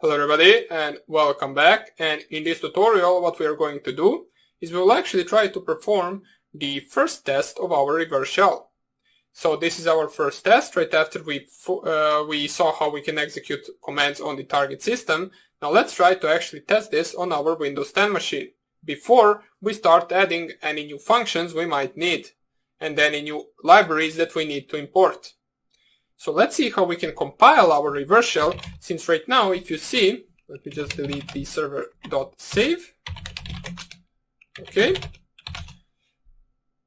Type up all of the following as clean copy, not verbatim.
Hello everybody and welcome back, and in this tutorial what we are going to do is we will actually try to perform the first test of our reverse shell. So this is our first test right after we saw how we can execute commands on the target system. Now let's try to actually test this on our Windows 10 machine before we start adding any new functions we might need and any new libraries that we need to import. So let's see how we can compile our reverse shell, since right now if you see, let me just delete the server.save. Okay.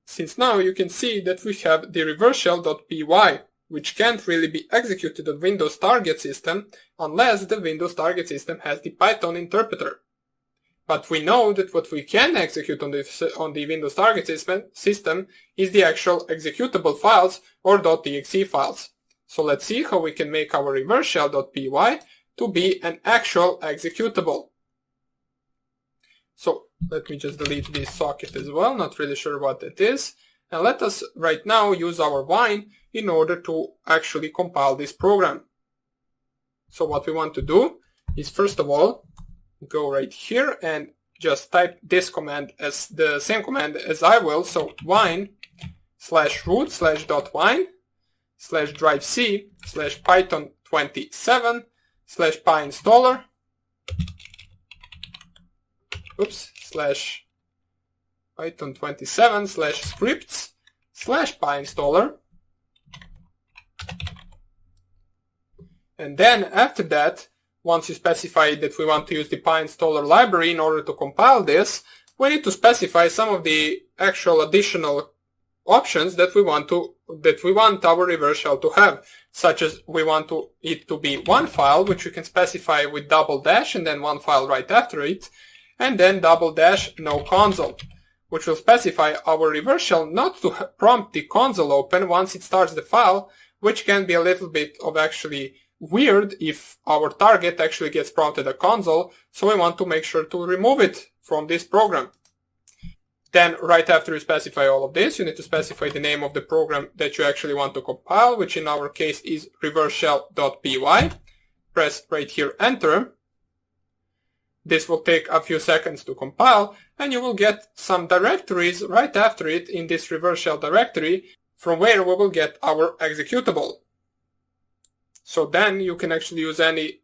Since now you can see that we have the reverse shell.py, which can't really be executed on Windows target system unless the Windows target system has the Python interpreter. But we know that what we can execute on the Windows target system is the actual executable files or .exe files. So let's see how we can make our reverse shell.py to be an actual executable. So let me just delete this socket as well, not really sure what it is. And let us right now use our wine in order to actually compile this program. So what we want to do is first of all, go right here and just type this command as the same command as I will. So wine /root/.wine /drive/python27/pyinstaller /python27/scripts/pyinstaller. And then after that, once you specify that we want to use the pyinstaller library in order to compile this, we need to specify some of the actual additional options that we want our reverse shell to have, such as we want it to be one file, which we can specify with double dash and then one file right after it, and then double dash no console, which will specify our reverse shell not to prompt the console open once it starts the file, which can be a little bit of actually weird if our target actually gets prompted a console, so we want to make sure to remove it from this program. Then right after you specify all of this, you need to specify the name of the program that you actually want to compile, which in our case is reverse shell.py. Press right here enter. This will take a few seconds to compile, and you will get some directories right after it in this reverse shell directory from where we will get our executable. So then you can actually use any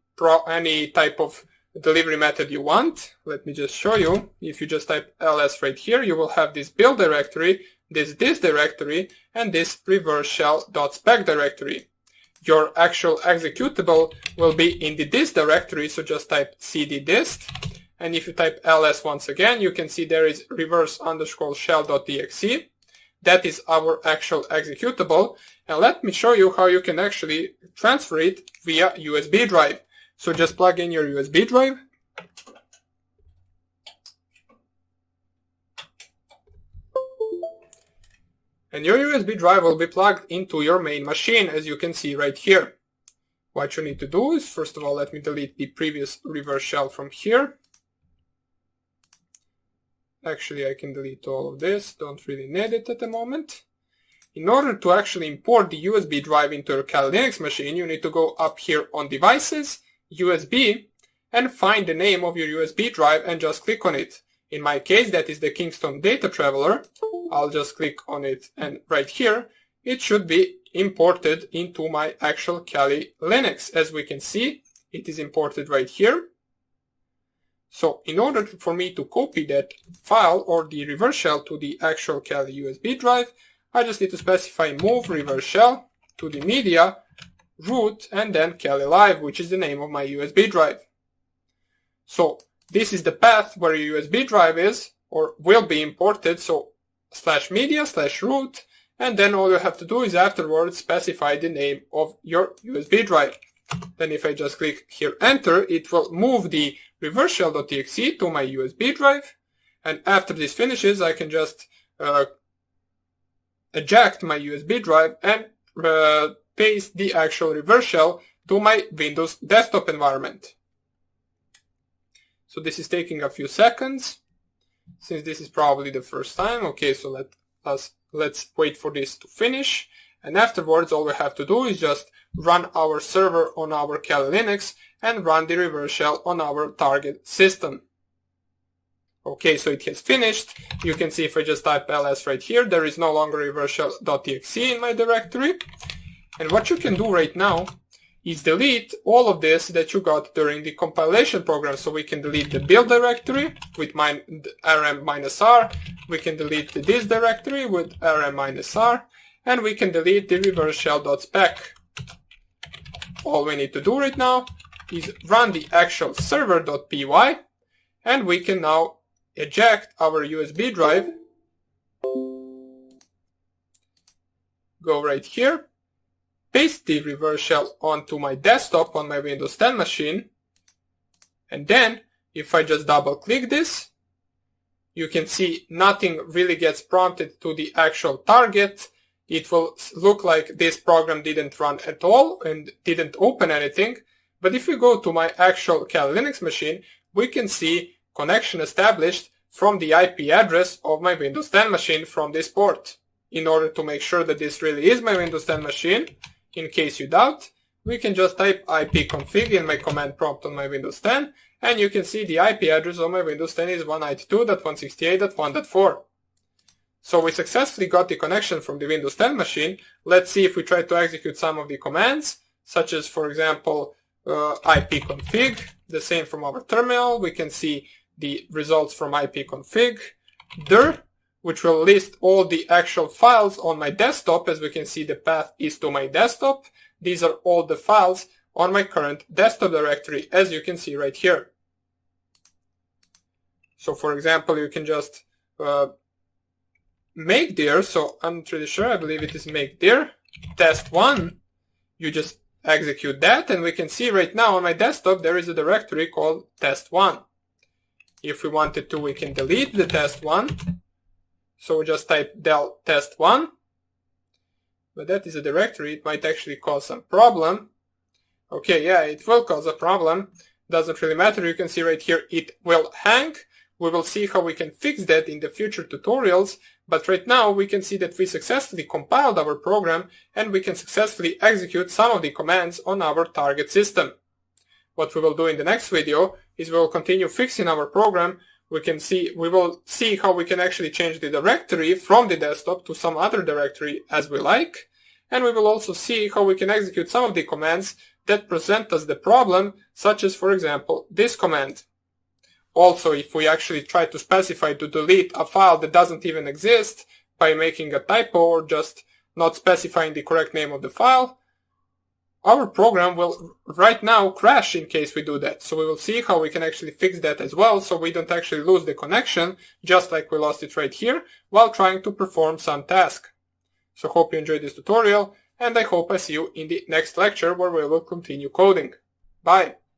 type of delivery method you want. Let me just show you. If you just type ls right here, you will have this build directory, this directory, and this reverse shell.spec directory. Your actual executable will be in the dist directory, so just type cd dist. And if you type ls once again, you can see there is reverse_shell.exe. That is our actual executable. And let me show you how you can actually transfer it via USB drive. So just plug in your USB drive. And your USB drive will be plugged into your main machine, as you can see right here. What you need to do is, first of all, let me delete the previous reverse shell from here. Actually, I can delete all of this. Don't really need it at the moment. In order to actually import the USB drive into your Kali Linux machine, you need to go up here on Devices, USB, and find the name of your USB drive and just click on it. In my case, that is the Kingston Data Traveler. I'll just click on it, and right here it should be imported into my actual Kali Linux. As we can see, it is imported right here. So in order for me to copy that file or the reverse shell to the actual Kali USB drive, I just need to specify move reverse shell to the media, root, and then Kali Live, which is the name of my USB drive. So this is the path where your USB drive is or will be imported. So /media/root, and then all you have to do is afterwards specify the name of your USB drive. Then if I just click here enter, it will move the reverse shell.exe to my USB drive. And after this finishes, I can just eject my USB drive and paste the actual reverse shell to my Windows desktop environment. So this is taking a few seconds, since this is probably the first time. Okay, so let's wait for this to finish. And afterwards, all we have to do is just run our server on our Kali Linux and run the reverse shell on our target system. Okay, so it has finished. You can see if I just type ls right here, there is no longer reverse shell.exe in my directory. And what you can do right now is delete all of this that you got during the compilation program. So we can delete the build directory with rm-r, we can delete this directory with rm-r, and we can delete the reverse shell.spec. All we need to do right now is run the actual server.py, and we can now eject our USB drive, go right here, paste the reverse shell onto my desktop on my Windows 10 machine, and then if I just double click this, you can see nothing really gets prompted to the actual target. It will look like this program didn't run at all and didn't open anything. But if we go to my actual Kali Linux machine, we can see connection established from the IP address of my Windows 10 machine from this port. In order to make sure that this really is my Windows 10 machine, in case you doubt, we can just type ipconfig in my command prompt on my Windows 10, and you can see the IP address of my Windows 10 is 192.168.1.4. So we successfully got the connection from the Windows 10 machine. Let's see if we try to execute some of the commands, such as, for example, ipconfig, the same from our terminal. We can see the results from ipconfig, dir, which will list all the actual files on my desktop. As we can see, the path is to my desktop. These are all the files on my current desktop directory, as you can see right here. So for example, you can just make dir, so I'm pretty sure, I believe it is make dir, test1, you just execute that, and we can see right now on my desktop there is a directory called test1. If we wanted to, we can delete the test1, so we just type del test1, but that is a directory, it might actually cause some problem. Okay, yeah, it will cause a problem, doesn't really matter, you can see right here it will hang. We will see how we can fix that in the future tutorials, but right now we can see that we successfully compiled our program and we can successfully execute some of the commands on our target system. What we will do in the next video is we will continue fixing our program. We will see how we can actually change the directory from the desktop to some other directory as we like, and we will also see how we can execute some of the commands that present us the problem, such as, for example, this command. Also, if we actually try to specify to delete a file that doesn't even exist by making a typo or just not specifying the correct name of the file, our program will right now crash in case we do that. So we will see how we can actually fix that as well, so we don't actually lose the connection, just like we lost it right here, while trying to perform some task. So hope you enjoyed this tutorial, and I hope I see you in the next lecture where we will continue coding. Bye!